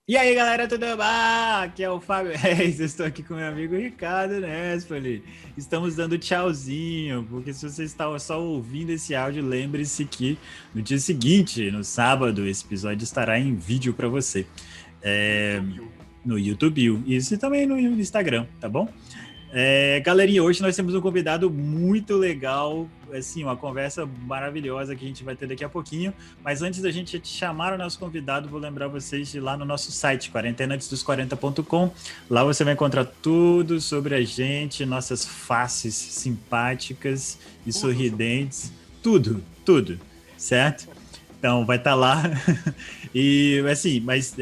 E aí, galera, tudo bom? Aqui é o Fábio Reis, eu estou aqui com meu amigo Ricardo Nespoli. Estamos dando tchauzinho, porque se você está só ouvindo esse áudio, lembre-se que no dia seguinte, no sábado, esse episódio estará em vídeo para você. No YouTube, isso e também no Instagram, tá bom? Galerinha, hoje nós temos um convidado muito legal, assim, uma conversa maravilhosa que a gente vai ter daqui a pouquinho, mas antes da gente chamar o nosso convidado, vou lembrar vocês de ir lá no nosso site, quarentenaantesdos40.com. Lá você vai encontrar tudo sobre a gente, nossas faces simpáticas e sorridentes, tudo, certo? Então vai estar lá. E assim, mas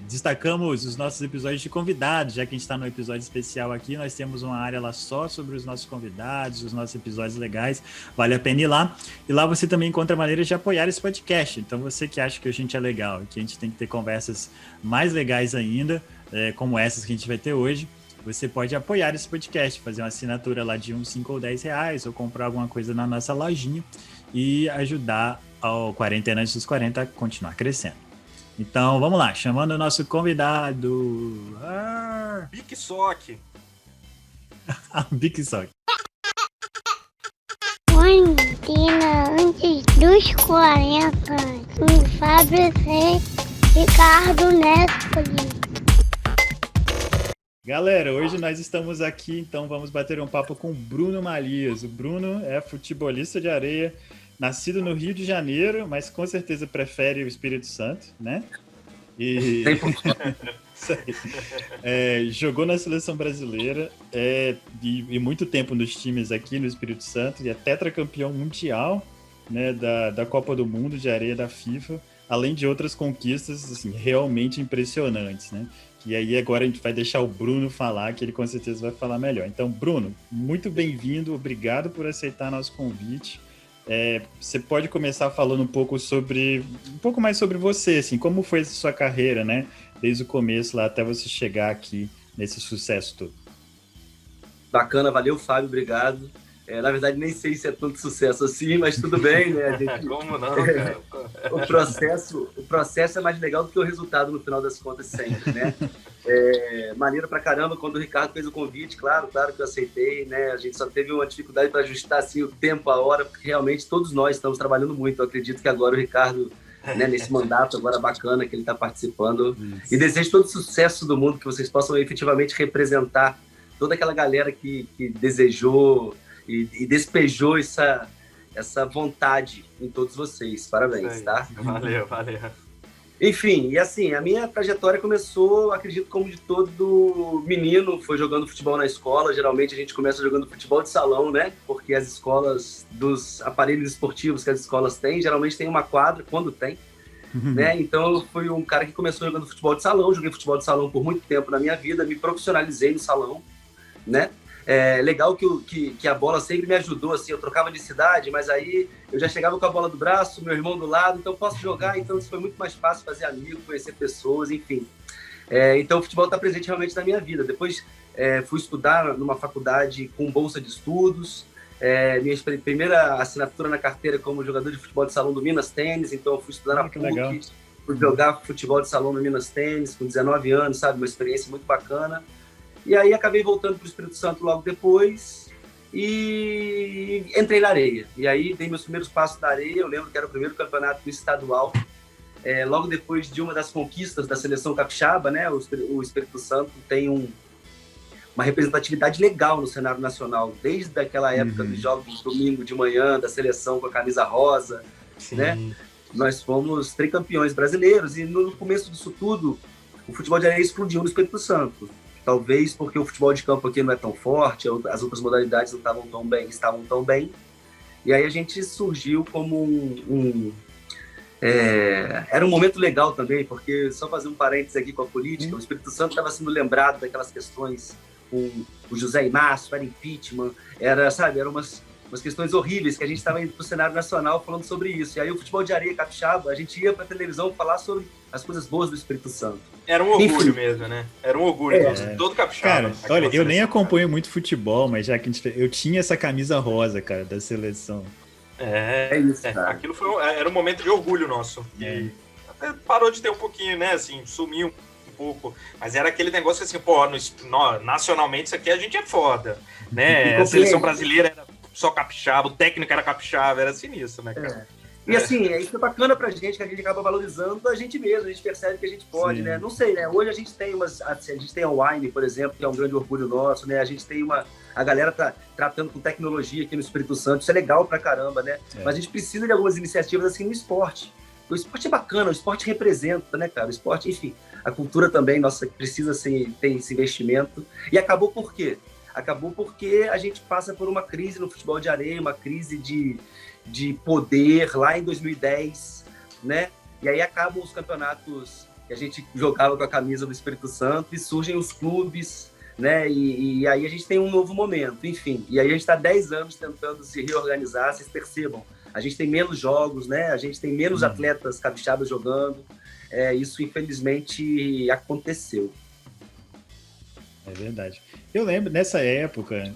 destacamos os nossos episódios de convidados, já que a gente está no episódio especial aqui, nós temos uma área lá só sobre os nossos convidados, os nossos episódios legais, vale a pena ir lá. E lá você também encontra maneiras de apoiar esse podcast. Então você que acha que a gente é legal, que a gente tem que ter conversas mais legais ainda, como essas que a gente vai ter hoje, você pode apoiar esse podcast, fazer uma assinatura lá de uns 5 ou 10 reais, ou comprar alguma coisa na nossa lojinha e ajudar ao Quarentena Antes dos 40 a continuar crescendo. Então, vamos lá, chamando o nosso convidado. Big Sock. Big Sock. Quarentena Antes dos 40, com Fábio Reis, Ricardo Nespoli. Galera, hoje nós estamos aqui, então vamos bater um papo com o Bruno Malias. O Bruno é futebolista de areia, nascido no Rio de Janeiro, mas com certeza prefere o Espírito Santo, né? E jogou na seleção brasileira e muito tempo nos times aqui no Espírito Santo, e é tetracampeão mundial, né, da Copa do Mundo de areia da FIFA, além de outras conquistas assim, realmente impressionantes, né? E aí agora a gente vai deixar o Bruno falar, que ele com certeza vai falar melhor. Então, Bruno, muito bem-vindo, obrigado por aceitar nosso convite. Você pode começar falando um pouco mais sobre você, assim, como foi a sua carreira, né? Desde o começo lá até você chegar aqui nesse sucesso todo. Bacana, valeu, Fábio, obrigado. Na verdade, nem sei se é tanto sucesso assim, mas tudo bem, né? Como não, cara? O processo é mais legal do que o resultado no final das contas sempre, né? Maneiro pra caramba quando o Ricardo fez o convite, claro que eu aceitei, né? A gente só teve uma dificuldade para ajustar assim, o tempo, a hora, porque realmente todos nós estamos trabalhando muito. Eu acredito que agora o Ricardo, né, nesse mandato agora bacana que ele está participando, e desejo todo o sucesso do mundo, que vocês possam efetivamente representar toda aquela galera que desejou e despejou essa vontade em todos vocês. Parabéns, tá? Valeu. Enfim, e assim, a minha trajetória começou, acredito, como de todo menino, foi jogando futebol na escola. Geralmente a gente começa jogando futebol de salão, né? Porque as escolas, dos aparelhos esportivos que as escolas têm, geralmente tem uma quadra, quando tem, né? Então eu fui um cara que começou jogando futebol de salão, joguei futebol de salão por muito tempo na minha vida, me profissionalizei no salão, né? Legal que a bola sempre me ajudou, assim, eu trocava de cidade, mas aí eu já chegava com a bola do braço, meu irmão do lado, então posso jogar, então isso foi muito mais fácil, fazer amigos, conhecer pessoas, enfim. Então o futebol está presente realmente na minha vida. Depois fui estudar numa faculdade com bolsa de estudos, minha primeira assinatura na carteira como jogador de futebol de salão do Minas Tênis, então eu fui estudar na PUC, fui jogar futebol de salão no Minas Tênis com 19 anos, sabe, uma experiência muito bacana. E aí acabei voltando para o Espírito Santo logo depois e entrei na areia. E aí dei meus primeiros passos na areia. Eu lembro que era o primeiro campeonato estadual. Logo depois de uma das conquistas da seleção capixaba, né? O Espírito Santo tem uma representatividade legal no cenário nacional. Desde aquela época dos jogos de domingo de manhã, da seleção com a camisa rosa, né? Nós fomos tricampeões brasileiros e no começo disso tudo, o futebol de areia explodiu no Espírito Santo. Talvez porque o futebol de campo aqui não é tão forte, as outras modalidades não estavam tão bem. E aí a gente surgiu como era um momento legal também, porque, só fazer um parênteses aqui com a política, o Espírito Santo estava sendo lembrado daquelas questões com o José Inácio, era impeachment, eram umas questões horríveis que a gente estava indo para o cenário nacional falando sobre isso. E aí o futebol de areia capixaba, a gente ia para a televisão falar sobre as coisas boas do Espírito Santo. Era um orgulho mesmo, né? Era um orgulho todo capixaba. Cara, olha, eu nem acompanho muito futebol, mas já que eu tinha essa camisa rosa, cara, da seleção. Isso, cara. Aquilo era um momento de orgulho nosso. E até parou de ter um pouquinho, né? Assim, sumiu um pouco. Mas era aquele negócio assim, pô, nacionalmente isso aqui a gente é foda, né? A seleção brasileira era só capixaba, o técnico era capixaba, era sinistro, né, cara? E assim, isso é bacana pra gente, que a gente acaba valorizando a gente mesmo, a gente percebe que a gente pode, né? Não sei, né? Hoje a gente tem a Wine, por exemplo, que é um grande orgulho nosso, né? A gente tem a galera tá tratando com tecnologia aqui no Espírito Santo, isso é legal pra caramba, né? Mas a gente precisa de algumas iniciativas assim no esporte. O esporte é bacana, o esporte representa, né, cara? O esporte, enfim, a cultura também, nossa, precisa ter esse investimento. E acabou por quê? Acabou porque a gente passa por uma crise no futebol de areia, uma crise de poder lá em 2010, né? E aí acabam os campeonatos que a gente jogava com a camisa do Espírito Santo e surgem os clubes, né? E aí a gente tem um novo momento, enfim. E aí a gente está 10 anos tentando se reorganizar, vocês percebam. A gente tem menos jogos, né? A gente tem menos atletas capixabas jogando. Isso, infelizmente, aconteceu. É verdade. Eu lembro, nessa época,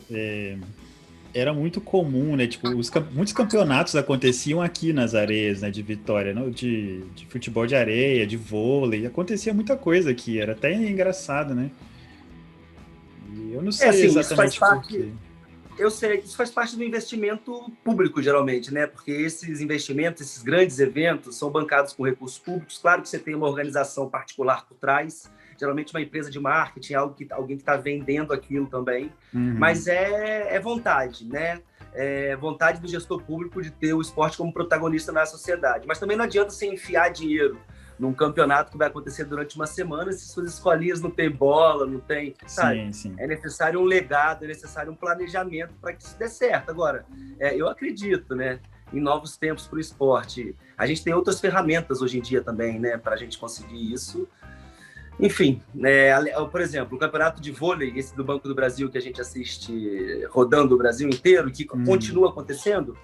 era muito comum, né? Tipo, muitos campeonatos aconteciam aqui nas areias, né? De Vitória, não? De futebol de areia, de vôlei. Acontecia muita coisa aqui, era até engraçado, né? E eu não sei assim, exatamente por quê. Eu sei, isso faz parte do investimento público, geralmente, né? Porque esses investimentos, esses grandes eventos, são bancados com recursos públicos. Claro que você tem uma organização particular por trás, geralmente uma empresa de marketing, alguém que está vendendo aquilo também. Mas é vontade, né? É vontade do gestor público de ter o esporte como protagonista na sociedade. Mas também não adianta você enfiar dinheiro num campeonato que vai acontecer durante uma semana se suas escolinhas não tem bola, não tem, sabe? Sim. É necessário um legado, é necessário um planejamento para que isso dê certo. Agora, eu acredito, né, em novos tempos para o esporte. A gente tem outras ferramentas hoje em dia também, né, para a gente conseguir isso. Enfim, por exemplo, o campeonato de vôlei, esse do Banco do Brasil que a gente assiste rodando o Brasil inteiro, que continua acontecendo,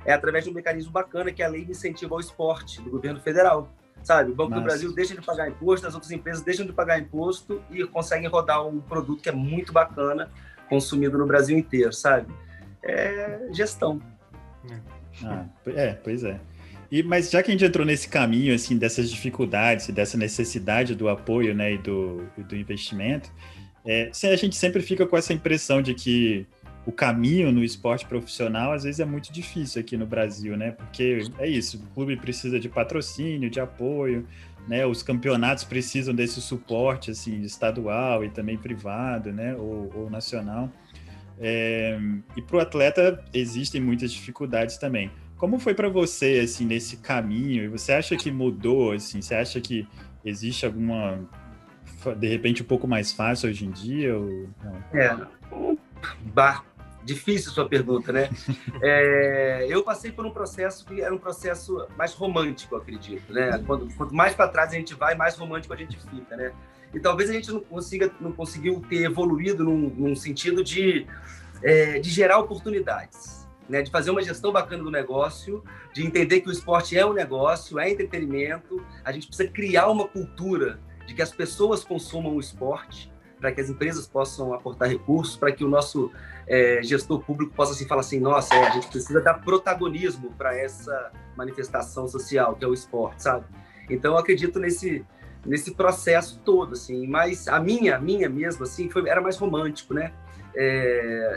é através de um mecanismo bacana que é a Lei de Incentivo ao Esporte do governo federal. Sabe, o Banco do Brasil deixa de pagar imposto, as outras empresas deixam de pagar imposto e conseguem rodar um produto que é muito bacana, consumido no Brasil inteiro, sabe? É gestão. Pois é. Mas já que a gente entrou nesse caminho, assim, dessas dificuldades, dessa necessidade do apoio, né, e do investimento, a gente sempre fica com essa impressão de que o caminho no esporte profissional, às vezes, é muito difícil aqui no Brasil, né? Porque é isso, o clube precisa de patrocínio, de apoio, né? Os campeonatos precisam desse suporte, assim, estadual e também privado, né? Ou nacional. E para o atleta existem muitas dificuldades também. Como foi para você, assim, nesse caminho? E você acha que mudou, assim? Você acha que existe alguma, de repente, um pouco mais fácil hoje em dia? Ou não? Difícil sua pergunta, né? Eu passei por um processo que era um processo mais romântico, acredito, né? Quanto mais para trás a gente vai, mais romântico a gente fica, né? E talvez a gente não conseguiu ter evoluído num sentido de gerar oportunidades, né? De fazer uma gestão bacana do negócio, de entender que o esporte é um negócio, é entretenimento. A gente precisa criar uma cultura de que as pessoas consumam o esporte, para que as empresas possam aportar recursos, para que o nosso gestor público possa assim, falar assim, nossa, a gente precisa dar protagonismo para essa manifestação social, que é o esporte, sabe? Então, eu acredito nesse processo todo, assim, mas a minha mesmo, assim, era mais romântico, né?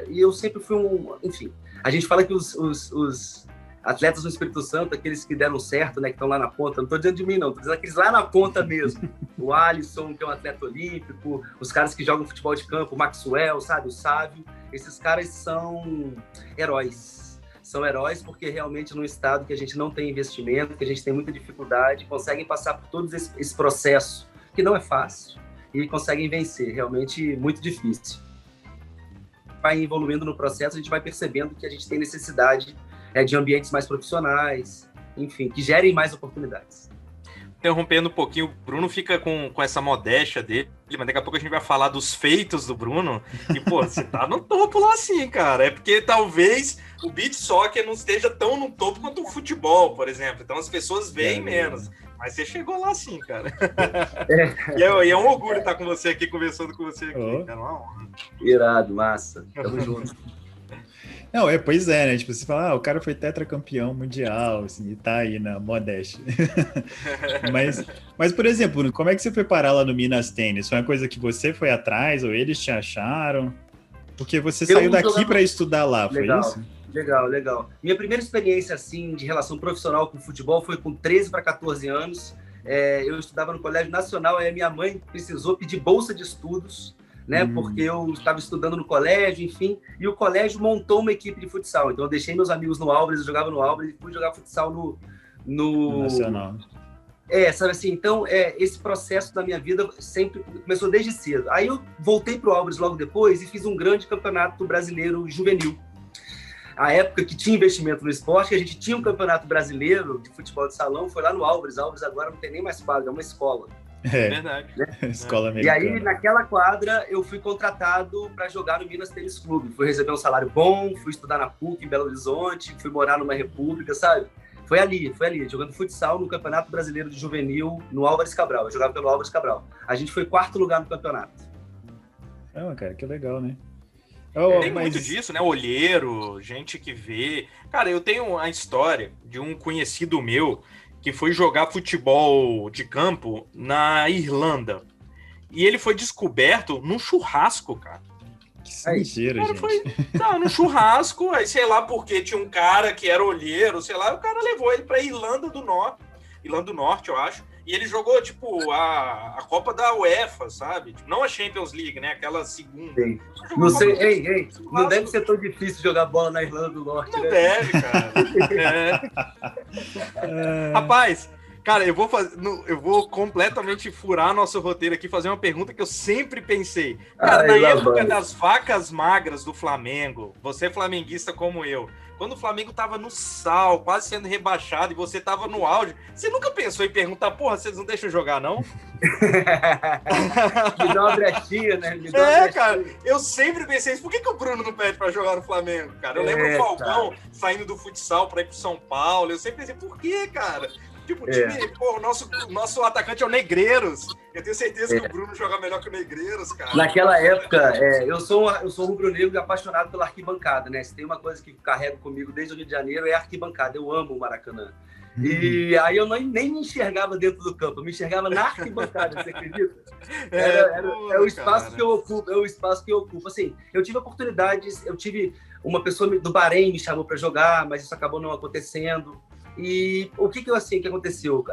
E eu sempre fui enfim, a gente fala que os atletas do Espírito Santo, aqueles que deram certo, né, que estão lá na ponta, não estou dizendo de mim, não, estou dizendo aqueles lá na ponta mesmo. O Alisson, que é um atleta olímpico, os caras que jogam futebol de campo, o Maxwell, sabe, o Sávio, esses caras são heróis. São heróis porque realmente num estado que a gente não tem investimento, que a gente tem muita dificuldade, conseguem passar por todo esse processo, que não é fácil, e conseguem vencer, realmente muito difícil. Vai evoluindo no processo, a gente vai percebendo que a gente tem necessidade de ambientes mais profissionais, enfim, que gerem mais oportunidades. Interrompendo um pouquinho, o Bruno fica com essa modéstia dele, mas daqui a pouco a gente vai falar dos feitos do Bruno, e, pô, você tá no topo lá sim, cara, é porque talvez o beach soccer não esteja tão no topo quanto o futebol, por exemplo, então as pessoas veem menos, mas você chegou lá sim, cara. E é um orgulho estar com você aqui, conversando com você aqui, cara, uma honra. Irado, massa, tamo junto. Não, pois é, né? Tipo, você fala, o cara foi tetracampeão mundial, assim, e tá aí na modéstia. mas, por exemplo, como é que você foi parar lá no Minas Tênis? Foi uma coisa que você foi atrás ou eles te acharam? Porque você saiu daqui para estudar lá, foi isso? Legal. Minha primeira experiência, assim, de relação profissional com futebol foi com 13 para 14 anos. Eu estudava no Colégio Nacional, aí a minha mãe precisou pedir bolsa de estudos, né? Porque eu estava estudando no colégio, enfim, e o colégio montou uma equipe de futsal. Então eu deixei meus amigos no Álvares, eu jogava no Álvares e fui jogar futsal no Nacional. Sabe assim, então esse processo da minha vida sempre começou desde cedo. Aí eu voltei para o Álvares logo depois e fiz um grande campeonato brasileiro juvenil. A época que tinha investimento no esporte, que a gente tinha um campeonato brasileiro de futebol de salão, foi lá no Álvares. Álvares agora não tem nem mais quadra, é uma escola. Verdade. Né? Escola americana. E aí, naquela quadra, eu fui contratado para jogar no Minas Tênis Clube. Fui receber um salário bom, fui estudar na PUC em Belo Horizonte, fui morar numa república, sabe? Foi ali, jogando futsal no Campeonato Brasileiro de Juvenil, no Álvares Cabral. Eu jogava pelo Álvares Cabral. A gente foi 4º lugar no campeonato. Cara, que legal, né? Tem muito disso, né? Olheiro, gente que vê. Cara, eu tenho a história de um conhecido meu que foi jogar futebol de campo na Irlanda. E ele foi descoberto num churrasco, cara. Que mentira, gente. Num churrasco, aí sei lá porque tinha um cara que era olheiro, sei lá, o cara levou ele pra Irlanda do Norte, eu acho. E ele jogou, tipo, a Copa da UEFA, sabe? Tipo, não a Champions League, né? Aquela segunda. Não sei, não deve ser tão difícil jogar bola na Irlanda do Norte, não né? Deve, cara. Rapaz, cara, eu vou completamente furar nosso roteiro aqui, fazer uma pergunta que eu sempre pensei. Cara, na época das vacas magras do Flamengo, você é flamenguista como eu, quando o Flamengo tava no sal, quase sendo rebaixado, e você tava no auge, você nunca pensou em perguntar, porra, vocês não deixam jogar, não? Me dá uma brechinha, né? Cara, eu sempre pensei isso. Por que o Bruno não pede pra jogar no Flamengo, cara? Eu lembro o Falcão saindo do futsal pra ir pro São Paulo, eu sempre pensei, por que, cara? Tipo, o time, o nosso atacante é o Negreiros. Eu tenho certeza que o Bruno joga melhor que o Negreiros, cara. Naquela época, eu sou rubro-negro e apaixonado pela arquibancada, né? Se tem uma coisa que carrego comigo desde o Rio de Janeiro, é a arquibancada. Eu amo o Maracanã. E aí eu nem me enxergava dentro do campo, eu me enxergava na arquibancada, você acredita? É o espaço que eu ocupo, Assim, eu tive oportunidades, uma pessoa do Bahrein me chamou para jogar, mas isso acabou não acontecendo. E o que aconteceu?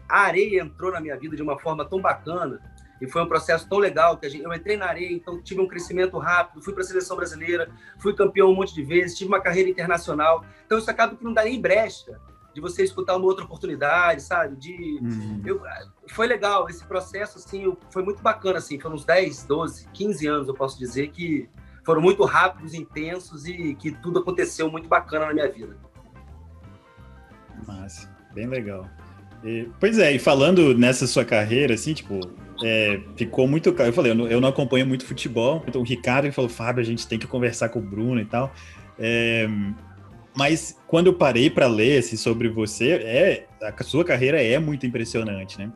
A areia entrou na minha vida de uma forma tão bacana e foi um processo tão legal que eu entrei na areia, então tive um crescimento rápido, fui para a seleção brasileira, fui campeão um monte de vezes, tive uma carreira internacional. Então isso acaba que não dá nem brecha de você escutar uma outra oportunidade, sabe? Foi legal, esse processo assim, foi muito bacana, assim, foram uns 10, 12, 15 anos, eu posso dizer, que foram muito rápidos, intensos e que tudo aconteceu muito bacana na minha vida. Massa, bem legal. Pois é, e falando nessa sua carreira, assim, tipo, ficou muito... Eu falei, eu não acompanho muito futebol, então o Ricardo falou, Fábio, a gente tem que conversar com o Bruno e tal. Mas quando eu parei para ler assim, sobre você, a sua carreira é muito impressionante, né?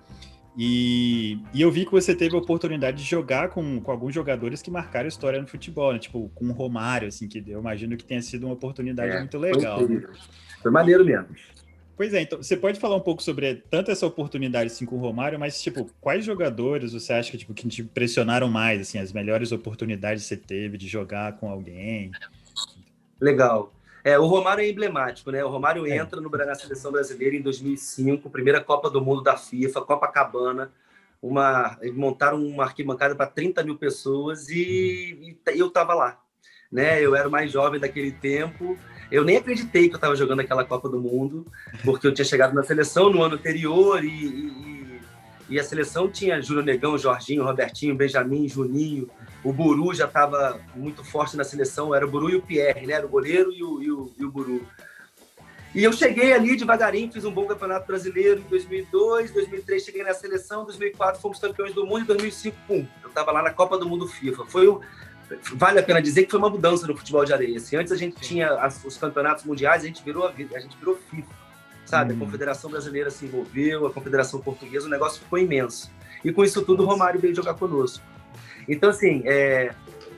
E eu vi que você teve a oportunidade de jogar com alguns jogadores que marcaram a história no futebol, né? Tipo, com o Romário, assim, que eu imagino que tenha sido uma oportunidade muito legal. Foi maneiro mesmo. Pois é, então, você pode falar um pouco sobre tanto essa oportunidade assim, com o Romário, mas, tipo, quais jogadores você acha que te impressionaram mais, assim, as melhores oportunidades que você teve de jogar com alguém? Legal. O Romário é emblemático, né? O Romário entra na seleção brasileira em 2005, primeira Copa do Mundo da FIFA, Copacabana. Montaram uma arquibancada para 30 mil pessoas e eu estava lá, né? Eu era o mais jovem daquele tempo. Eu nem acreditei que eu estava jogando aquela Copa do Mundo, porque eu tinha chegado na seleção no ano anterior e a seleção tinha Júlio Negão, Jorginho, Robertinho, Benjamin, Juninho. O Buru já estava muito forte na seleção, era o Buru e o Pierre, né? Era o goleiro e o Buru. E eu cheguei ali devagarinho, fiz um bom campeonato brasileiro em 2002, 2003 cheguei na seleção, 2004 fomos campeões do mundo, em 2005, eu estava lá na Copa do Mundo FIFA. Vale a pena dizer que foi uma mudança no futebol de areia. Assim, antes a gente tinha os campeonatos mundiais, a gente virou FIFA, sabe? A Confederação Brasileira se envolveu, a Confederação Portuguesa, o negócio ficou imenso. E com isso tudo, o Romário veio jogar conosco. Então, assim,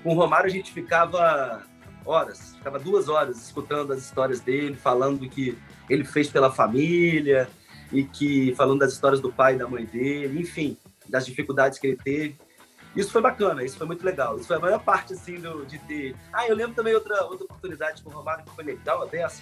com o Romário a gente ficava horas. Ficava 2 horas escutando as histórias dele, falando que ele fez pela família, e que falando das histórias do pai e da mãe dele, enfim, das dificuldades que ele teve. Isso foi bacana, isso foi muito legal. Isso foi a maior parte, assim, de ter... eu lembro também outra oportunidade com o Romário que foi legal, dessa.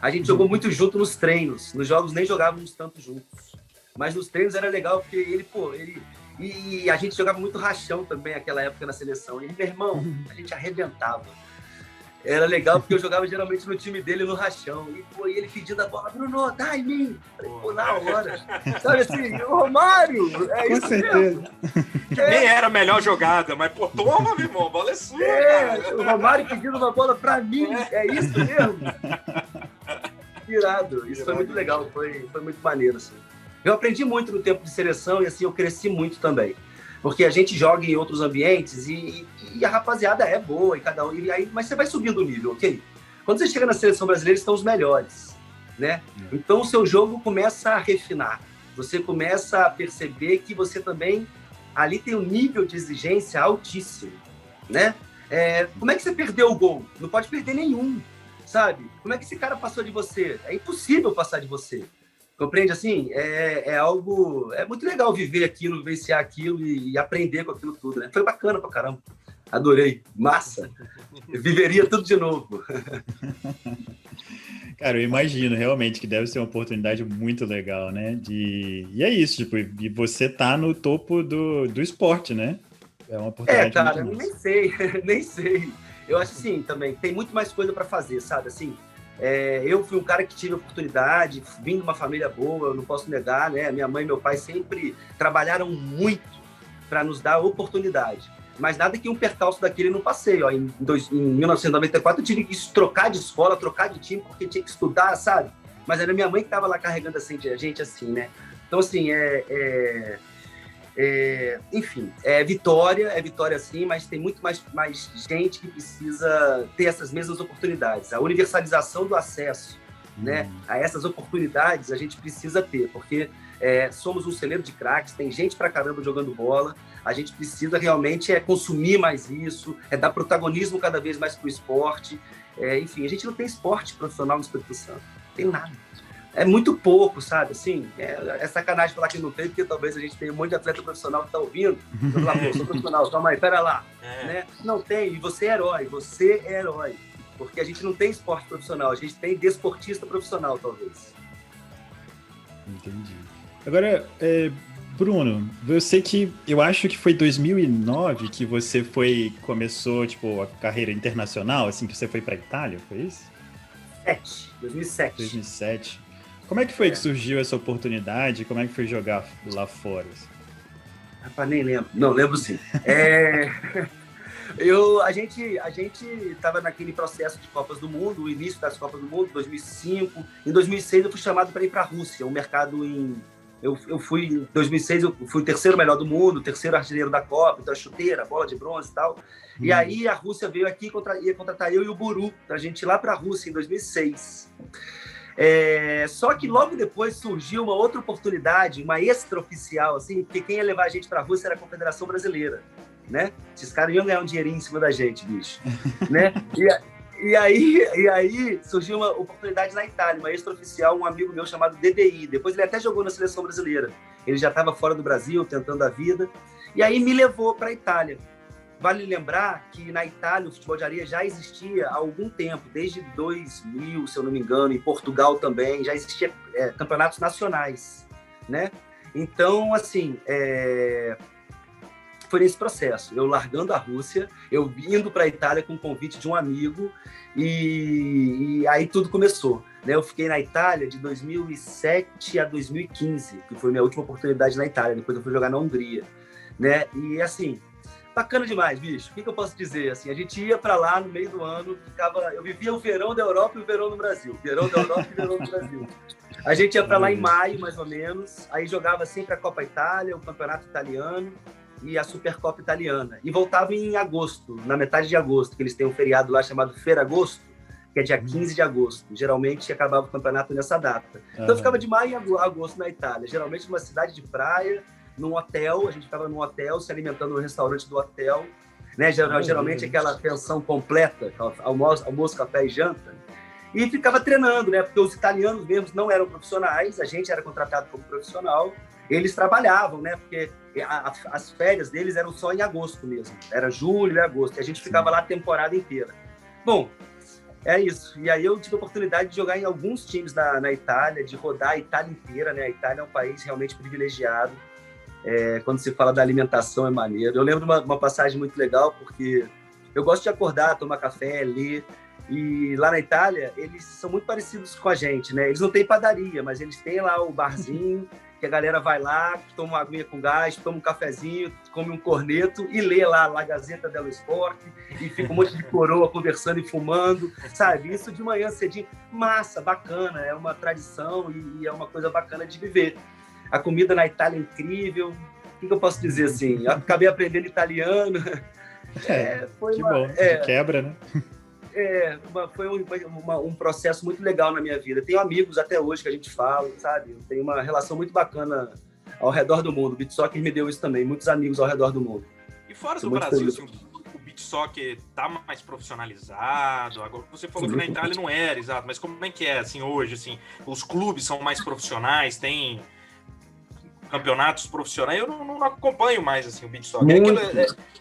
A gente jogou muito junto nos treinos. Nos jogos nem jogávamos tanto juntos. Mas nos treinos era legal, porque ele... E a gente jogava muito rachão também naquela época na seleção. E, meu irmão, a gente arrebentava. Era legal porque eu jogava geralmente no time dele no rachão. E, pô, ele pedindo a bola, Bruno, dá em mim. Falei, pô, na hora. Sabe assim, o Romário, é isso mesmo. Nem era a melhor jogada, mas, pô, toma, meu irmão, a bola é sua. O Romário pedindo uma bola pra mim, é isso mesmo? Irado. Isso foi muito legal, foi muito maneiro, assim. Eu aprendi muito no tempo de seleção e, assim, eu cresci muito também. Porque a gente joga em outros ambientes e a rapaziada é boa, e cada um... mas você vai subindo o nível, ok? Quando você chega na seleção brasileira, estão os melhores, né? Então, o seu jogo começa a refinar. Você começa a perceber que você também... Ali tem um nível de exigência altíssimo, né? Como é que você perdeu o gol? Não pode perder nenhum, sabe? Como é que esse cara passou de você? É impossível passar de você. Compreende? Assim, é algo... É muito legal viver aquilo, vivenciar aquilo e aprender com aquilo tudo, né? Foi bacana pra caramba. Adorei. Massa. Eu viveria tudo de novo. Cara, eu imagino realmente que deve ser uma oportunidade muito legal, né? E é isso, tipo, e você tá no topo do esporte, né? É uma oportunidade cara, muito nem sei. Eu acho assim, também, tem muito mais coisa pra fazer, sabe? Assim, eu fui um cara que tive oportunidade, vim de uma família boa, eu não posso negar, né? Minha mãe e meu pai sempre trabalharam muito para nos dar oportunidade. Mas nada que um percalço daquele não passei. Ó. Em 1994 eu tive que trocar de escola, trocar de time, porque tinha que estudar, sabe? Mas era minha mãe que estava lá carregando assim, a gente assim, né? Então, assim, enfim, é vitória sim, mas tem muito mais gente que precisa ter essas mesmas oportunidades. A universalização do acesso, né, a essas oportunidades a gente precisa ter, porque somos um celeiro de craques, tem gente pra caramba jogando bola, a gente precisa realmente consumir mais isso, dar protagonismo cada vez mais pro esporte. Enfim, a gente não tem esporte profissional no Espírito Santo, não tem nada. É muito pouco, sabe? Assim, é sacanagem falar que não tem, porque talvez a gente tenha um monte de atleta profissional que tá ouvindo. Eu falo, pô, sou profissional, calma aí, pera lá. Né? Não tem, e você é herói. Porque a gente não tem esporte profissional, a gente tem desportista profissional, talvez. Entendi. Agora, Bruno, eu acho que foi 2009 que você começou, tipo, a carreira internacional, assim, que você foi pra Itália, foi isso? 2007. Como é que foi que surgiu essa oportunidade? Como é que foi jogar lá fora? Rapaz, nem lembro. Não, lembro sim. A gente estava naquele processo de Copas do Mundo, o início das Copas do Mundo, 2005. Em 2006 eu fui chamado para ir para a Rússia, um mercado Eu fui, em 2006, eu fui o terceiro melhor do mundo, o terceiro artilheiro da Copa, então a chuteira, bola de bronze e tal. E aí a Rússia veio aqui ia contratar eu e o Buru, pra gente ir lá para a Rússia em 2006. Só que logo depois surgiu uma outra oportunidade, uma extraoficial, assim, porque quem ia levar a gente para a Rússia era a Confederação Brasileira, né? Esses caras iam ganhar um dinheirinho em cima da gente, bicho, né? E aí surgiu uma oportunidade na Itália, uma extraoficial, um amigo meu chamado DDI. Depois ele até jogou na seleção brasileira. Ele já estava fora do Brasil, tentando a vida. E aí me levou para a Itália. Vale lembrar que na Itália o futebol de areia já existia há algum tempo, desde 2000, se eu não me engano, em Portugal também, já existia campeonatos nacionais, né? Então, assim, foi nesse processo. Eu largando a Rússia, eu indo para a Itália com o convite de um amigo e aí tudo começou, né? Eu fiquei na Itália de 2007 a 2015, que foi minha última oportunidade na Itália. Depois eu fui jogar na Hungria, né? E assim, bacana demais, bicho. O que eu posso dizer? Assim, a gente ia para lá no meio do ano, eu vivia o verão da Europa e o verão no Brasil. Verão da Europa e o verão no Brasil. A gente ia para lá em maio, mais ou menos, aí jogava sempre a Copa Itália, o Campeonato Italiano e a Supercopa Italiana. E voltava em agosto, na metade de agosto, que eles têm um feriado lá chamado Ferragosto, que é dia 15 de agosto. Geralmente acabava o campeonato nessa data. Então eu ficava de maio a agosto na Itália, geralmente numa cidade de praia, num hotel, a gente ficava num hotel, se alimentando no restaurante do hotel. né? Geralmente aquela pensão completa, almoço, café e janta. E ficava treinando, né? Porque os italianos mesmos não eram profissionais, a gente era contratado como profissional, eles trabalhavam, né? Porque as férias deles eram só em agosto mesmo, era julho e agosto, e a gente ficava lá a temporada inteira. Bom, é isso. E aí eu tive a oportunidade de jogar em alguns times na Itália, de rodar a Itália inteira, né? A Itália é um país realmente privilegiado. Quando se fala da alimentação é maneiro. Eu lembro uma passagem muito legal, porque eu gosto de acordar, tomar café, ler. E lá na Itália, eles são muito parecidos com a gente, né? Eles não têm padaria, mas eles têm lá o barzinho, que a galera vai lá, toma uma aguinha com gás, toma um cafezinho, come um corneto e lê lá La Gazzetta dello Sport, e fica um monte de coroa conversando e fumando, sabe? Isso de manhã cedinho, massa, bacana, é uma tradição e é uma coisa bacana de viver. A comida na Itália é incrível. O que eu posso dizer assim? Eu acabei aprendendo italiano. Foi bom, quebra, né? Foi um processo muito legal na minha vida. Tenho amigos até hoje que a gente fala, sabe? Tem uma relação muito bacana ao redor do mundo. O beach soccer me deu isso também, muitos amigos ao redor do mundo. E fora do Brasil, assim, o beach soccer tá mais profissionalizado? Agora, você falou que na Itália não era, exato, mas como é que é, assim, hoje, assim, os clubes são mais profissionais, tem campeonatos profissionais? Eu não acompanho mais, assim, o beach soccer.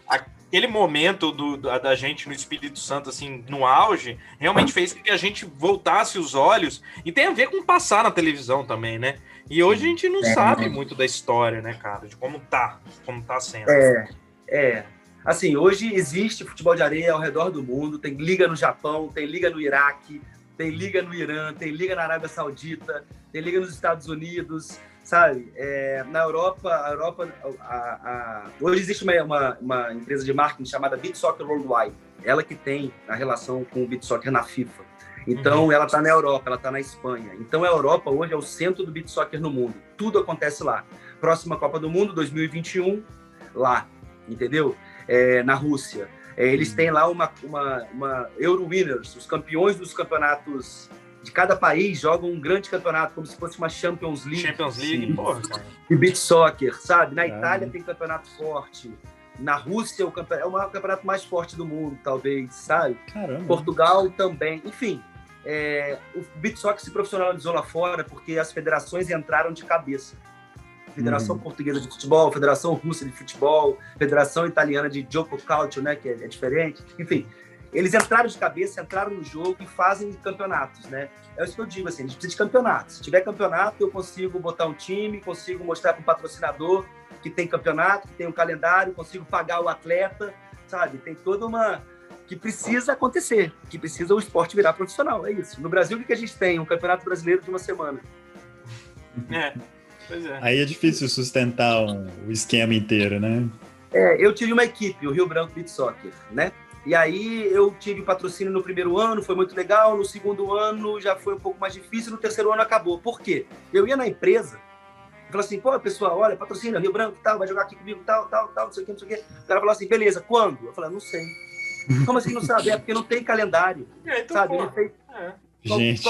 Aquele momento da gente no Espírito Santo, assim, no auge, realmente fez com que a gente voltasse os olhos, e tem a ver com passar na televisão também, né? E hoje a gente não sabe muito da história, né, cara? De como tá sendo. Assim, hoje existe futebol de areia ao redor do mundo, tem liga no Japão, tem liga no Iraque, tem liga no Irã, tem liga na Arábia Saudita, tem liga nos Estados Unidos, sabe? Na Europa, hoje existe uma empresa de marketing chamada Beach Soccer Worldwide, ela que tem a relação com o Beach Soccer na FIFA. Então, ela está na Europa, ela está na Espanha. Então, a Europa hoje é o centro do beach soccer no mundo. Tudo acontece lá. Próxima Copa do Mundo, 2021, lá, entendeu? Na Rússia. Eles têm lá uma Euro Winners, os campeões dos campeonatos de cada país jogam um grande campeonato, como se fosse uma Champions League. Champions League, porra, cara. De beach soccer, sabe? Na Itália tem campeonato forte. Na Rússia é o campeonato mais forte do mundo, talvez, sabe? Caramba. Portugal também. Enfim, o beach soccer se profissionalizou lá fora porque as federações entraram de cabeça. Federação Portuguesa de Futebol, Federação Russa de Futebol, Federação Italiana de Gioco Calcio, né, que é diferente. Enfim, eles entraram de cabeça, entraram no jogo e fazem campeonatos, né? É isso que eu digo, assim, a gente precisa de campeonatos. Se tiver campeonato, eu consigo botar um time, consigo mostrar para o patrocinador que tem campeonato, que tem um calendário, consigo pagar o atleta, sabe? Tem toda uma... que precisa acontecer, que precisa o esporte virar profissional, é isso. No Brasil, o que a gente tem? Um campeonato brasileiro de uma semana. Pois é. Aí é difícil sustentar o esquema inteiro, né? Eu tive uma equipe, o Rio Branco Beach Soccer, né? E aí eu tive patrocínio no primeiro ano, foi muito legal. No segundo ano já foi um pouco mais difícil, no terceiro ano acabou. Por quê? Eu ia na empresa e falava assim, pô, pessoal, olha, patrocínio, Rio Branco, tal, vai jogar aqui comigo, tal, não sei o que, não sei o que. O cara falou assim, beleza, quando? Eu falei, não sei. Como assim não sabe? É porque não tem calendário, então, sabe? Pô, não tem... Gente.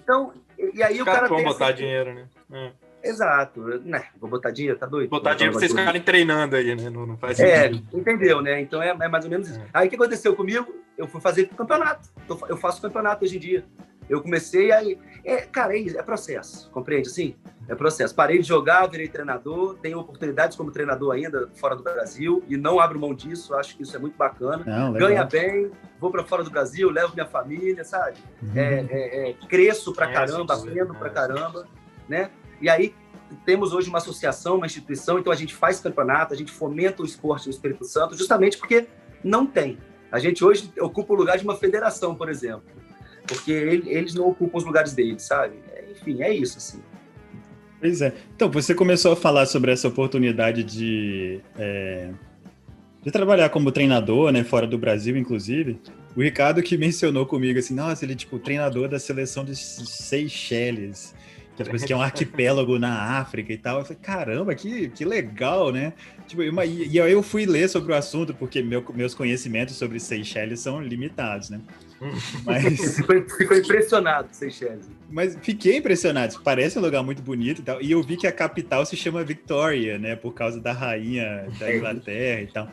Então, e aí o cara vão pensa... botar dinheiro, né? Exato. Né? Vou botar dinheiro, tá doido? Botar dinheiro pra vocês ficarem treinando aí, né? Não faz sentido. Entendeu, né? Então é mais ou menos isso. Aí o que aconteceu comigo? Eu fui fazer campeonato. Eu faço campeonato hoje em dia. Eu comecei aí... Cara, é processo, compreende assim? É processo. Parei de jogar, virei treinador, tenho oportunidades como treinador ainda fora do Brasil e não abro mão disso, acho que isso é muito bacana. Ganha bem, vou para fora do Brasil, levo minha família, sabe? Cresço pra caramba, aprendo pra caramba, né? E aí temos hoje uma associação, uma instituição, então a gente faz campeonato, a gente fomenta o esporte no Espírito Santo, justamente porque não tem. A gente hoje ocupa o lugar de uma federação, por exemplo, porque eles não ocupam os lugares deles, sabe? Enfim, é isso, assim. Pois é. Então, você começou a falar sobre essa oportunidade de trabalhar como treinador, né, fora do Brasil, inclusive. O Ricardo que mencionou comigo, assim, nossa, ele, tipo, treinador da seleção de Seychelles, que é um arquipélago na África e tal. Eu falei, caramba, que legal, né? Tipo, e aí eu fui ler sobre o assunto, porque meus conhecimentos sobre Seychelles são limitados, né? Mas... Ficou impressionado, Seychelles. Mas fiquei impressionado, parece um lugar muito bonito e tal. E eu vi que a capital se chama Victoria, né? Por causa da rainha da Inglaterra e tal.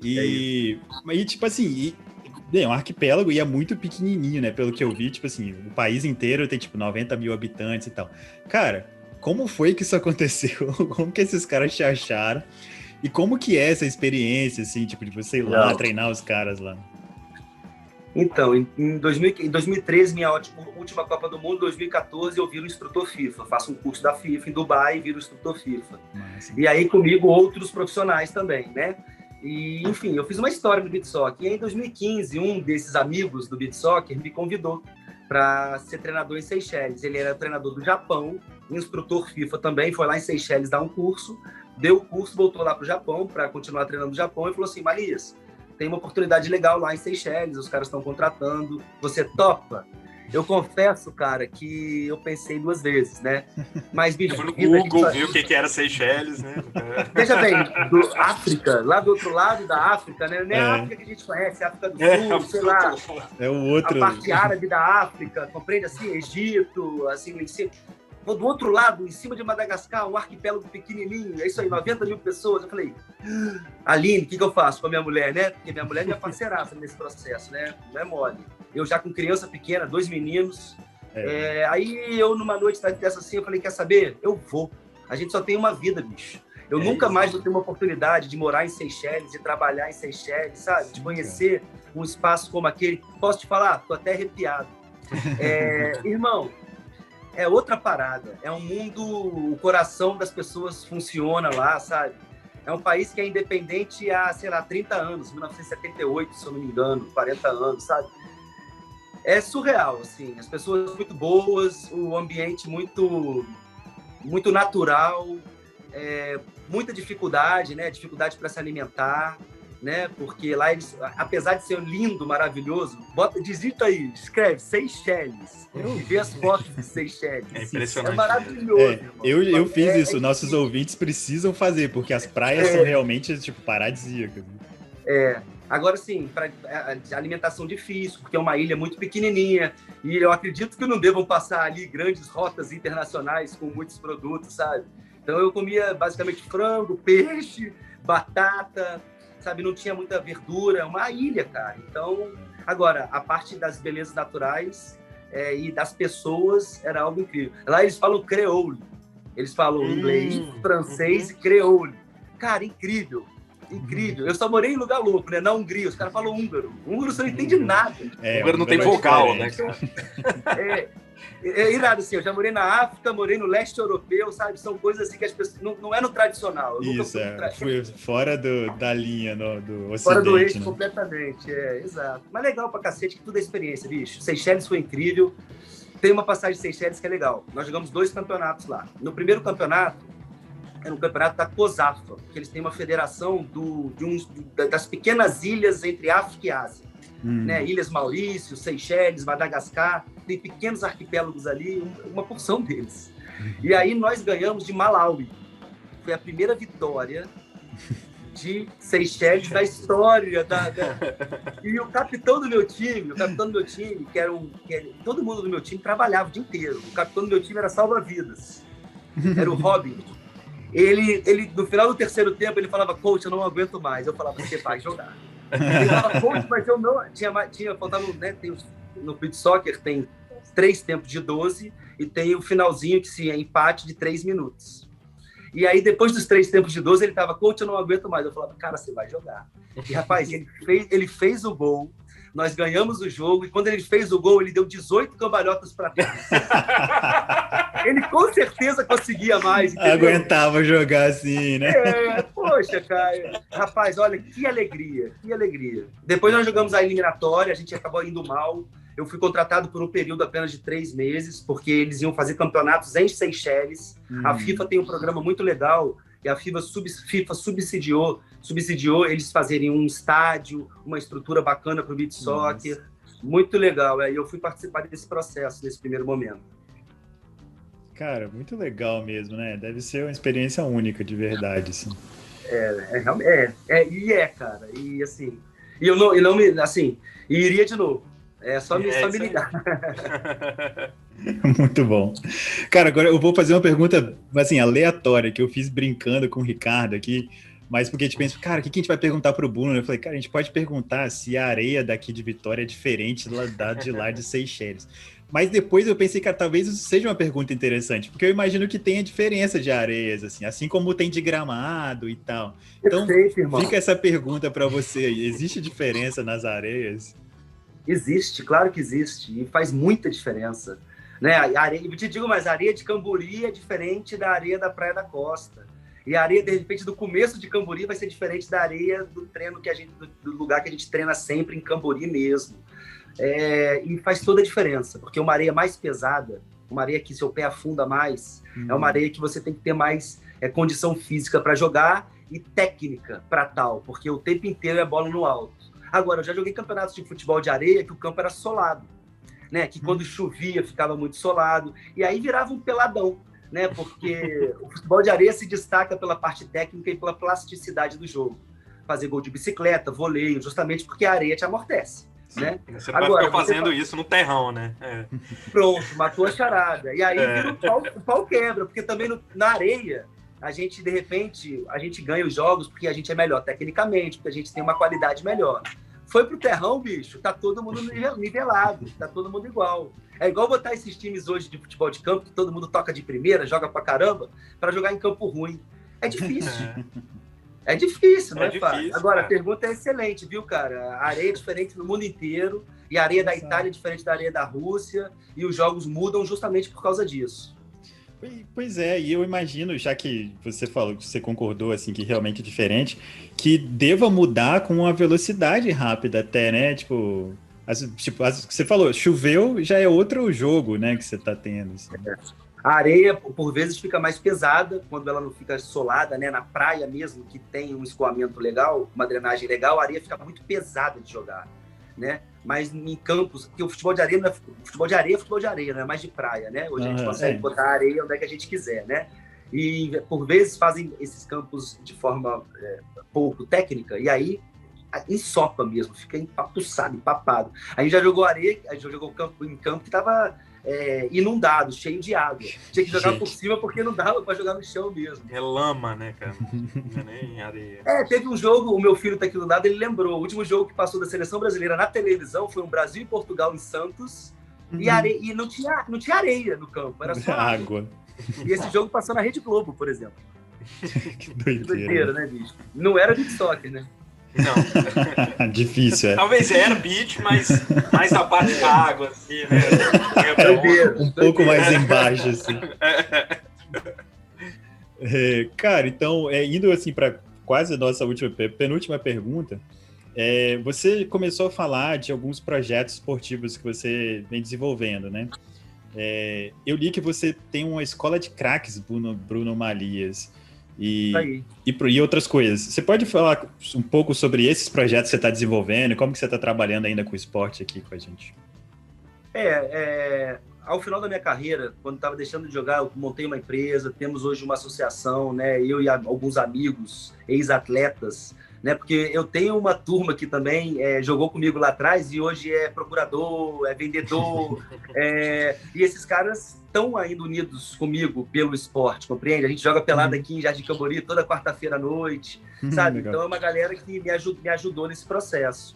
E tipo assim, é um arquipélago e é muito pequenininho, né? Pelo que eu vi, tipo assim, o país inteiro tem tipo 90 mil habitantes e tal. Cara, como foi que isso aconteceu? Como que esses caras te acharam? E como que é essa experiência, assim, tipo, de você ir lá treinar os caras lá? Então, em 2013, minha última Copa do Mundo, em 2014, eu viro instrutor FIFA. Faço um curso da FIFA em Dubai e viro instrutor FIFA. Massa. E aí comigo outros profissionais também, né? E, enfim, eu fiz uma história no Beach Soccer. E aí, em 2015, um desses amigos do Beach Soccer me convidou para ser treinador em Seychelles. Ele era treinador do Japão, instrutor FIFA também, foi lá em Seychelles dar um curso, deu o curso, voltou lá para o Japão para continuar treinando no Japão e falou assim: Marias, tem uma oportunidade legal lá em Seychelles, os caras estão contratando, você topa? Eu confesso, cara, que eu pensei 2 vezes, né? Mas, bicho... No Google, viu o que era Seychelles, né? Veja bem, África, lá do outro lado da África, né? Não é a África que a gente conhece, a África do Sul, sei lá. É o outro... A parte árabe da África, compreende assim? Egito, assim, em cima. Do outro lado, em cima de Madagascar, um arquipélago pequenininho, é isso aí, 90 mil pessoas. Eu falei, Aline, o que eu faço com a minha mulher, né? Porque minha mulher é minha parceiraça nesse processo, né? Não é mole. Eu já com criança pequena, 2 meninos. Aí eu, numa noite dessa assim, eu falei, quer saber? Eu vou. A gente só tem uma vida, bicho. Eu nunca mais vou ter uma oportunidade de morar em Seychelles, de trabalhar em Seychelles, sabe? De conhecer um espaço como aquele. Posso te falar? Tô até arrepiado. Irmão, é outra parada. É um mundo... O coração das pessoas funciona lá, sabe? É um país que é independente há, sei lá, 30 anos. 1978, se eu não me engano. 40 anos, sabe? É surreal, assim. As pessoas muito boas, o ambiente muito natural, muita dificuldade, né? Dificuldade para se alimentar, né? Porque lá eles, apesar de ser lindo, maravilhoso, digita aí, escreve Seychelles e vê as fotos de Seychelles. É impressionante. É maravilhoso. Eu fiz isso, nossos ouvintes precisam fazer, porque as praias são realmente, tipo, paradisíacas. Agora sim, para alimentação difícil, porque é uma ilha muito pequenininha, e eu acredito que não devam passar ali grandes rotas internacionais com muitos produtos, sabe? Então eu comia basicamente frango, peixe, batata, sabe? Não tinha muita verdura, é uma ilha, cara. Então, agora, a parte das belezas naturais e das pessoas era algo incrível. Lá eles falam creole, eles falam inglês, francês e creole. Cara, incrível. Incrível. Eu só morei em lugar louco, né? Na Hungria, os caras falam húngaro. Húngaro você não entende nada. Húngaro não tem vogal, né? É irado, assim. Eu já morei na África, morei no leste europeu, sabe? São coisas assim que as pessoas... Não é no tradicional. Isso, fui fora da linha do Ocidente. Fora do eixo, né? completamente. Exato. Mas legal pra cacete, que tudo é experiência, bicho. Seychelles foi incrível. Tem uma passagem de Seychelles que é legal. Nós jogamos 2 campeonatos lá. No primeiro campeonato, era um campeonato da COSAFA, que eles têm uma federação das pequenas ilhas entre África e Ásia. Né? Ilhas Maurício, Seychelles, Madagascar, tem pequenos arquipélagos ali, uma porção deles. E aí nós ganhamos de Malawi. Foi a primeira vitória de Seychelles da história. E o capitão do meu time, todo mundo do meu time trabalhava o dia inteiro. O capitão do meu time era salva-vidas. Era o Robin. Ele, no final do terceiro tempo, ele falava, coach, eu não aguento mais. Eu falava, você vai jogar. Ele falava, coach, mas eu não... Faltava, né, no beach soccer tem 3 tempos de 12 e tem o finalzinho que se é empate de 3 minutos. E aí, depois dos 3 tempos de 12, ele tava, coach, eu não aguento mais. Eu falava, cara, você vai jogar. E, rapaz, ele fez o gol, nós ganhamos o jogo, e quando ele fez o gol, ele deu 18 cambalhotas para trás. Ele com certeza conseguia mais, entendeu? Aguentava jogar assim, né? Poxa, cara. Rapaz, olha, que alegria, que alegria. Depois nós jogamos a eliminatória, a gente acabou indo mal. Eu fui contratado por um período apenas de 3 meses, porque eles iam fazer campeonatos em Seychelles. A FIFA tem um programa muito legal, e a FIFA subsidiou eles fazerem um estádio, uma estrutura bacana para o beach soccer. Muito legal, e eu fui participar desse processo, nesse primeiro momento. Assim. Muito legal mesmo, né? Deve ser uma experiência única, de verdade, assim. Cara, e assim... E eu não me... Assim, iria de novo. É só me ligar. Muito bom. Cara, agora eu vou fazer uma pergunta, assim, aleatória, que eu fiz brincando com o Ricardo aqui, Mas porque a gente pensa, cara, o que a gente vai perguntar pro Bruno? Eu falei, cara, a gente pode perguntar se a areia daqui de Vitória é diferente da de lá de Seychelles. Mas depois eu pensei, cara, talvez isso seja uma pergunta interessante, porque eu imagino que tenha diferença de areias, assim como tem de Gramado e tal. Então, fica essa pergunta para você aí. Existe diferença nas areias? Existe, claro que existe, e faz muita diferença. Né? A areia, eu te digo mais, a areia de Cambori é diferente da areia da Praia da Costa. E a areia, de repente, do começo de Cambori vai ser diferente da areia do treino do lugar que a gente treina sempre em Cambori mesmo. E faz toda a diferença, porque uma areia mais pesada, uma areia que seu pé afunda mais, é uma areia que você tem que ter mais condição física para jogar e técnica para tal, porque o tempo inteiro é bola no alto. Agora, eu já joguei campeonatos de futebol de areia que o campo era solado, né? Que quando chovia ficava muito solado, e aí virava um peladão, né? Porque o futebol de areia se destaca pela parte técnica e pela plasticidade do jogo. Fazer gol de bicicleta, voleio, justamente porque a areia te amortece. Né? Você não vai ficar fazendo isso no terrão, né? Pronto, matou a charada. E aí o pau quebra, porque também na areia, a gente, de repente, a gente ganha os jogos porque a gente é melhor tecnicamente, porque a gente tem uma qualidade melhor. Foi pro terrão, bicho, tá todo mundo nivelado, tá todo mundo igual. É igual botar esses times hoje de futebol de campo, que todo mundo toca de primeira, joga pra caramba, pra jogar em campo ruim. É difícil. É difícil, não é fácil. Agora, a pergunta é excelente, viu, cara? A areia é diferente no mundo inteiro, e a areia da Itália é diferente da areia da Rússia, e os jogos mudam justamente por causa disso. Pois é, e eu imagino, já que você falou, que você concordou, assim, que realmente é diferente, que deva mudar com uma velocidade rápida até, né? Tipo, você falou, choveu, já é outro jogo, né, que você tá tendo, assim. A areia, por vezes, fica mais pesada quando ela não fica solada, né? Na praia mesmo, que tem um escoamento legal, uma drenagem legal, a areia fica muito pesada de jogar, né? Mas em campos, porque o futebol de areia não é futebol de areia, não é mais de praia, né? Hoje a gente consegue botar a areia onde é que a gente quiser, né? E, por vezes, fazem esses campos de forma pouco técnica, e aí ensopa mesmo, fica empapuçado, empapado. A gente já jogou areia, a gente já jogou em campo que estava inundado, cheio de água. Tinha que jogar por cima porque não dava para jogar no chão mesmo. É lama, né, cara? Não é nem areia. Teve um jogo, o meu filho tá aqui do lado, ele lembrou. O último jogo que passou da seleção brasileira na televisão foi um Brasil e Portugal em Santos. E não tinha areia no campo, era só água. E esse jogo passou na Rede Globo, por exemplo. Que doideira, né, bicho? Não era beach soccer, né? Não. Difícil, Talvez era beach, mas mais a parte da água, assim, né? Um pouco mais embaixo, assim. Cara, então, indo assim para quase a nossa penúltima pergunta, você começou a falar de alguns projetos esportivos que você vem desenvolvendo, né? Eu li que você tem uma escola de craques, Bruno Malias. E outras coisas. Você pode falar um pouco sobre esses projetos que você está desenvolvendo e como que você está trabalhando ainda com o esporte aqui com a gente? Ao final da minha carreira, quando estava deixando de jogar, eu montei uma empresa, temos hoje uma associação, né? Eu e alguns amigos, ex-atletas, né? Porque eu tenho uma turma que também jogou comigo lá atrás e hoje é procurador, é vendedor, e esses caras estão ainda unidos comigo pelo esporte, compreende? A gente joga pelada aqui em Jardim Cambori toda quarta-feira à noite, sabe? Legal. Então é uma galera que me ajudou nesse processo.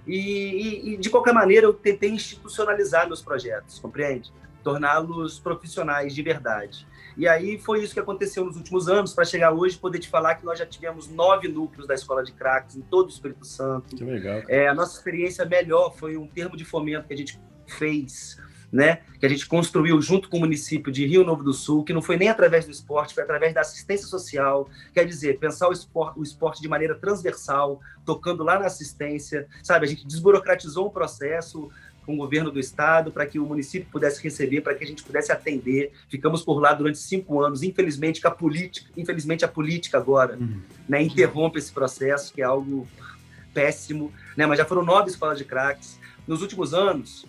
E de qualquer maneira eu tentei institucionalizar meus projetos, compreende? Torná-los profissionais de verdade. E aí foi isso que aconteceu nos últimos anos, para chegar hoje e poder te falar que nós já tivemos 9 núcleos da Escola de Craques em todo o Espírito Santo. Que legal. A nossa experiência melhor foi um termo de fomento que a gente fez, né? Que a gente construiu junto com o município de Rio Novo do Sul, que não foi nem através do esporte, foi através da assistência social, quer dizer, pensar o esporte de maneira transversal, tocando lá na assistência, sabe? A gente desburocratizou um processo com o governo do estado para que o município pudesse receber, para que a gente pudesse atender. Ficamos por lá durante 5 anos. Infelizmente a política agora né, interrompe esse processo, que é algo péssimo, né? Mas já foram 9 escolas de craques. Nos últimos anos,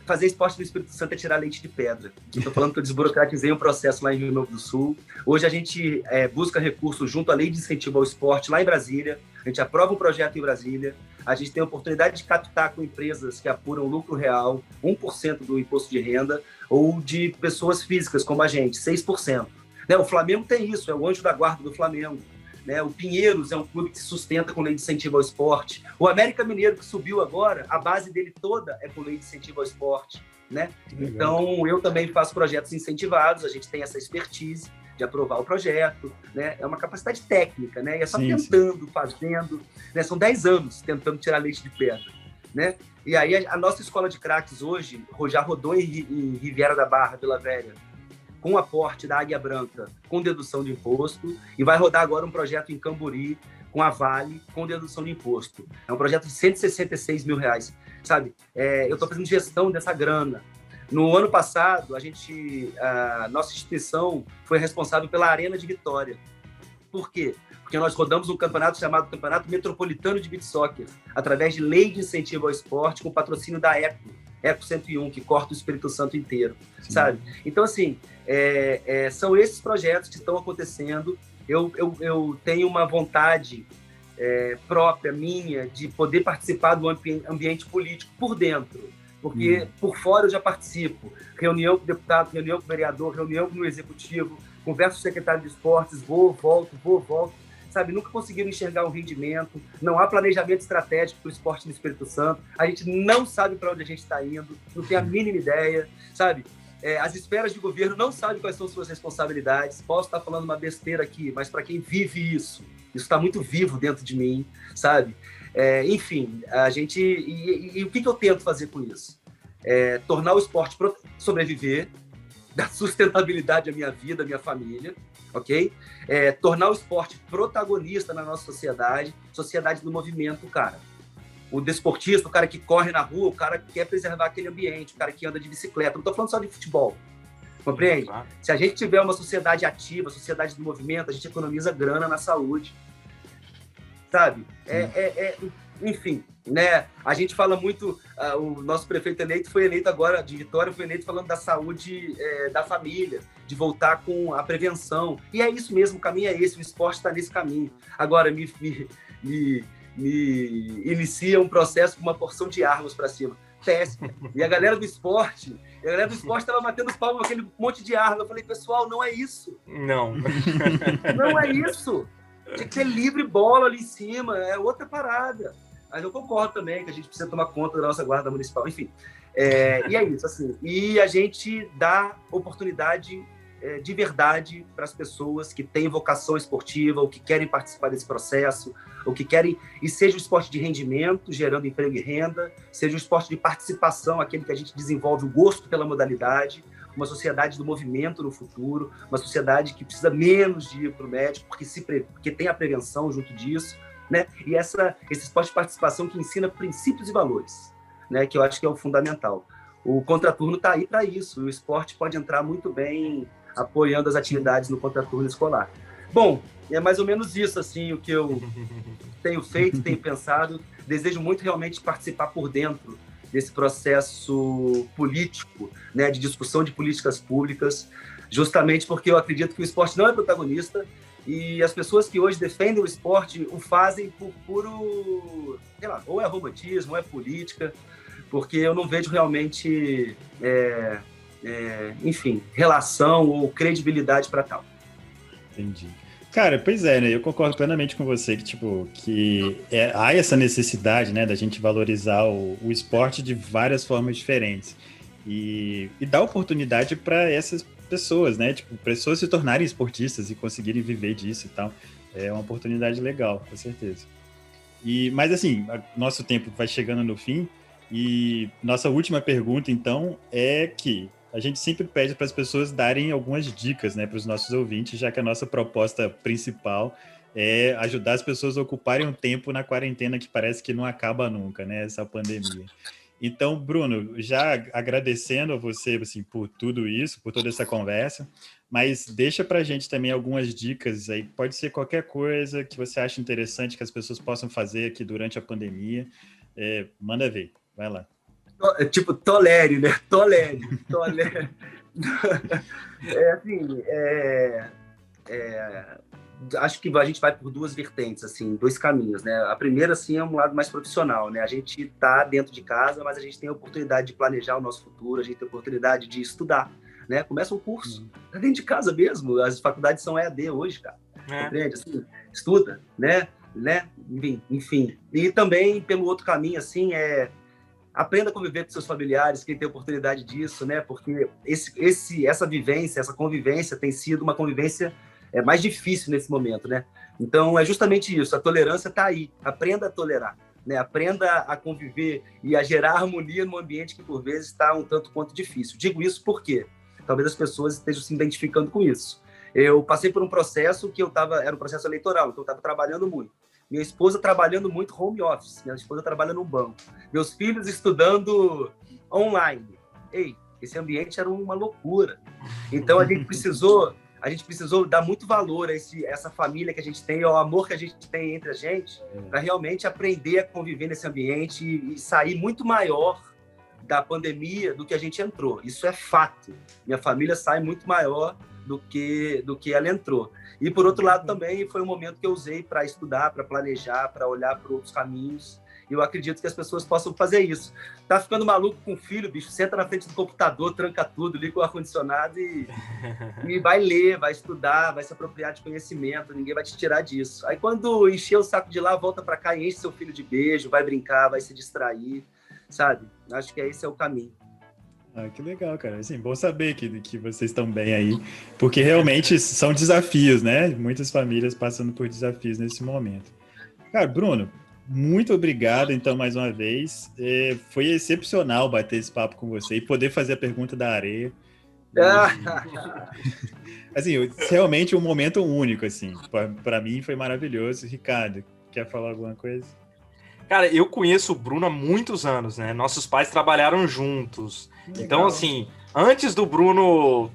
fazer esporte no Espírito Santo é tirar leite de pedra. Estou falando que eu desburocratizei um processo lá em Rio Novo do Sul. Hoje a gente busca recursos junto à Lei de Incentivo ao Esporte lá em Brasília. A gente aprova um projeto em Brasília. A gente tem a oportunidade de captar com empresas que apuram lucro real, 1% do imposto de renda, ou de pessoas físicas como a gente, 6%. Né? O Flamengo tem isso, é o anjo da guarda do Flamengo. né? O Pinheiros é um clube que se sustenta com lei de incentivo ao esporte. O América Mineiro, que subiu agora, a base dele toda é com lei de incentivo ao esporte, né? Então, eu também faço projetos incentivados, a gente tem essa expertise de aprovar o projeto, né? É uma capacidade técnica, né? E é só tentando, fazendo, né? São 10 anos tentando tirar leite de pedra, né? E aí a nossa escola de craques hoje já rodou em Riviera da Barra, Vila Velha, com aporte da Águia Branca, com dedução de imposto, e vai rodar agora um projeto em Cambori, com a Vale, com dedução de imposto. É um projeto de R$166 mil, sabe? Eu estou fazendo gestão dessa grana. No ano passado, a nossa instituição foi responsável pela Arena de Vitória. Por quê? Porque nós rodamos um campeonato chamado Campeonato Metropolitano de Beach Soccer, através de lei de incentivo ao esporte, com patrocínio da Eco 101, que corta o Espírito Santo inteiro, sabe? Então, assim, são esses projetos que estão acontecendo. Eu tenho uma vontade própria, minha, de poder participar do ambiente político por dentro, porque por fora eu já participo. Reunião com deputado, reunião com vereador, reunião com o executivo, converso com o secretário de esportes, vou, volto, sabe? Nunca conseguiram enxergar um rendimento, não há planejamento estratégico para o esporte no Espírito Santo, a gente não sabe para onde a gente está indo, não tem a mínima ideia, sabe? As esferas de governo não sabem quais são suas responsabilidades. Posso estar falando uma besteira aqui, mas para quem vive isso está muito vivo dentro de mim, sabe? Enfim, a gente... E o que eu tento fazer com isso? Tornar o esporte sobreviver, dar sustentabilidade à minha vida, à minha família, ok? Tornar o esporte protagonista na nossa sociedade do movimento, cara. O desportista, o cara que corre na rua, o cara que quer preservar aquele ambiente, o cara que anda de bicicleta. Não estou falando só de futebol, compreende? Se a gente tiver uma sociedade ativa, sociedade do movimento, a gente economiza grana na saúde, sabe? Enfim, né? A gente fala muito, o nosso prefeito eleito foi eleito agora, de Vitória, foi eleito falando da saúde da família, de voltar com a prevenção. E é isso mesmo, o caminho é esse, o esporte está nesse caminho. Agora, me inicia um processo com uma porção de armas para cima. Péssimo. E a galera do esporte estava batendo os palmos com aquele monte de arma. Eu falei, pessoal, não é isso. Não. Não é isso. Tinha que ter livre bola ali em cima, é outra parada. Mas eu concordo também que a gente precisa tomar conta da nossa guarda municipal. Enfim, e é isso, assim. E a gente dá oportunidade de verdade para as pessoas que têm vocação esportiva, ou que querem participar desse processo, ou que querem, e seja o esporte de rendimento, gerando emprego e renda, seja o esporte de participação, aquele que a gente desenvolve o gosto pela modalidade, uma sociedade do movimento no futuro, uma sociedade que precisa menos de ir para o médico, porque tem a prevenção junto disso, né? E esse esporte de participação que ensina princípios e valores, né? Que eu acho que é o fundamental. O contraturno está aí para isso, o esporte pode entrar muito bem apoiando as atividades no contraturno escolar. Bom, é mais ou menos isso, assim, o que eu tenho feito, tenho pensado. Desejo muito realmente participar por dentro desse processo político, né, de discussão de políticas públicas, justamente porque eu acredito que o esporte não é protagonista e as pessoas que hoje defendem o esporte o fazem por puro, sei lá, ou é romantismo, ou é política, porque eu não vejo realmente... enfim, relação ou credibilidade para tal. Entendi. Cara, pois é, né? Eu concordo plenamente com você que há essa necessidade, né, da gente valorizar o esporte de várias formas diferentes e dar oportunidade para essas pessoas, né? Tipo, pessoas se tornarem esportistas e conseguirem viver disso e tal. É uma oportunidade legal, com certeza. Mas assim, nosso tempo vai chegando no fim e nossa última pergunta, então, é que a gente sempre pede para as pessoas darem algumas dicas, né, para os nossos ouvintes, já que a nossa proposta principal é ajudar as pessoas a ocuparem um tempo na quarentena que parece que não acaba nunca, né, essa pandemia. Então, Bruno, já agradecendo a você assim, por tudo isso, por toda essa conversa, mas deixa para a gente também algumas dicas aí, pode ser qualquer coisa que você acha interessante que as pessoas possam fazer aqui durante a pandemia, manda ver, vai lá. Tipo, tolere, né? Tolere. Acho que a gente vai por duas vertentes, assim, dois caminhos, né? A primeira, assim, é um lado mais profissional, né? A gente está dentro de casa, mas a gente tem a oportunidade de planejar o nosso futuro, a gente tem a oportunidade de estudar, né? Começa um curso, tá dentro de casa mesmo, as faculdades são EAD hoje, cara. compreende? Assim, estuda, né? Enfim. E também, pelo outro caminho, assim, aprenda a conviver com seus familiares, quem tem oportunidade disso, né? Porque essa vivência, essa convivência tem sido uma convivência mais difícil nesse momento, né? Então, é justamente isso, a tolerância está aí, aprenda a tolerar, né? Aprenda a conviver e a gerar harmonia num ambiente que, por vezes, está um tanto quanto difícil. Digo isso porque talvez as pessoas estejam se identificando com isso. Eu passei por um processo que era um processo eleitoral, então eu estava trabalhando muito. Minha esposa trabalhando muito home office, minha esposa trabalha no banco. Meus filhos estudando online. Esse ambiente era uma loucura. Então, a gente precisou dar muito valor a essa família que a gente tem, ao amor que a gente tem entre a gente, para realmente aprender a conviver nesse ambiente e sair muito maior da pandemia do que a gente entrou. Isso é fato. Minha família sai muito maior do que ela entrou. E, por outro lado, também foi um momento que eu usei para estudar, para planejar, para olhar para outros caminhos. E eu acredito que as pessoas possam fazer isso. Tá ficando maluco com o filho, bicho? Senta na frente do computador, tranca tudo, liga o ar-condicionado e vai ler, vai estudar, vai se apropriar de conhecimento. Ninguém vai te tirar disso. Aí, quando encher o saco de lá, volta para cá e enche seu filho de beijo, vai brincar, vai se distrair, sabe? Acho que esse é o caminho. Que legal, cara. Assim, bom saber que vocês estão bem aí, porque realmente são desafios, né? Muitas famílias passando por desafios nesse momento. Cara, Bruno, muito obrigado, então, mais uma vez. Foi excepcional bater esse papo com você e poder fazer a pergunta da areia. Assim, realmente um momento único, assim. Para mim foi maravilhoso. Ricardo, quer falar alguma coisa? Cara, eu conheço o Bruno há muitos anos, né? Nossos pais trabalharam juntos. Legal. Então, assim, antes do Bruno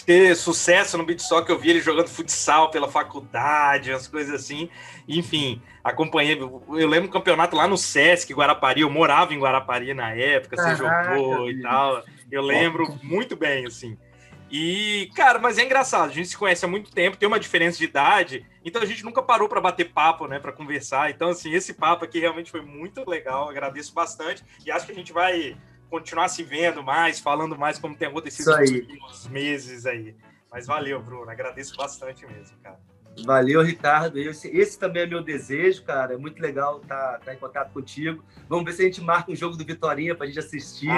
ter sucesso no beach soccer, eu vi ele jogando futsal pela faculdade, umas coisas assim. Enfim, acompanhei. Eu lembro do campeonato lá no Sesc, Guarapari. Eu morava em Guarapari na época, você jogou e tal. Eu lembro muito bem, assim. E, cara, mas é engraçado, a gente se conhece há muito tempo, tem uma diferença de idade, então a gente nunca parou para bater papo, né, para conversar. Então, assim, esse papo aqui realmente foi muito legal, agradeço bastante e acho que a gente vai continuar se vendo mais, falando mais como tem acontecido nos últimos meses aí. Mas valeu, Bruno, agradeço bastante mesmo, cara. Valeu, Ricardo. Esse também é meu desejo, cara. É muito legal estar em contato contigo. Vamos ver se a gente marca um jogo do Vitorinha pra gente assistir.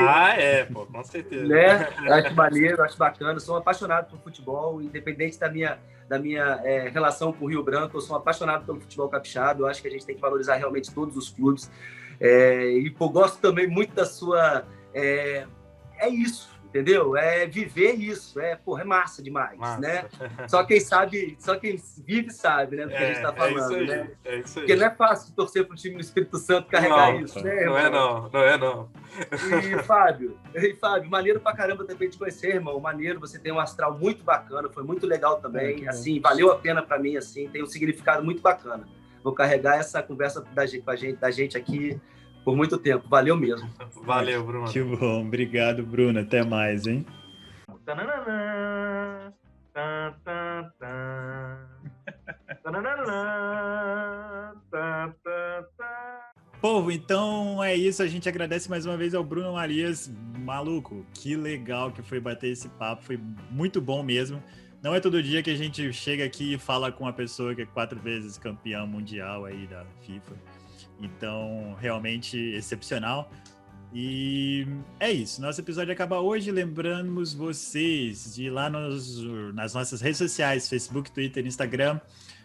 Pô, com certeza. Né? Acho maneiro, acho bacana. Sou um apaixonado por futebol, independente da minha relação com o Rio Branco. Eu sou um apaixonado pelo futebol capixaba. Eu acho que a gente tem que valorizar realmente todos os clubes. Gosto também muito da sua... É isso. Entendeu? É viver isso, é massa demais, né? Só quem vive sabe, né? Do que a gente tá falando, aí, né? É isso aí. Porque não é fácil torcer pro time do Espírito Santo carregar isso, né? Não é não. E Fábio, maneiro pra caramba também te conhecer, irmão. Maneiro, você tem um astral muito bacana, foi muito legal também. Assim, valeu a pena pra mim, assim, tem um significado muito bacana. Vou carregar essa conversa da gente aqui por muito tempo. Valeu mesmo. Valeu, Bruno. Que bom. Obrigado, Bruno. Até mais, hein? Povo, então é isso. A gente agradece mais uma vez ao Bruno Marias. Maluco, que legal que foi bater esse papo. Foi muito bom mesmo. Não é todo dia que a gente chega aqui e fala com uma pessoa que é 4 vezes campeã mundial aí da FIFA. Então, realmente excepcional. E é isso. Nosso episódio acaba hoje. Lembramos vocês de ir lá nas nossas redes sociais, Facebook, Twitter, Instagram,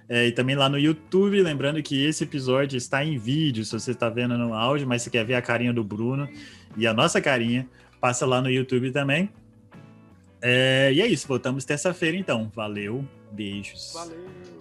e também lá no YouTube. Lembrando que esse episódio está em vídeo, se você está vendo no áudio, mas você quer ver a carinha do Bruno e a nossa carinha, passa lá no YouTube também. E é isso. Voltamos terça-feira, então. Valeu. Beijos. Valeu.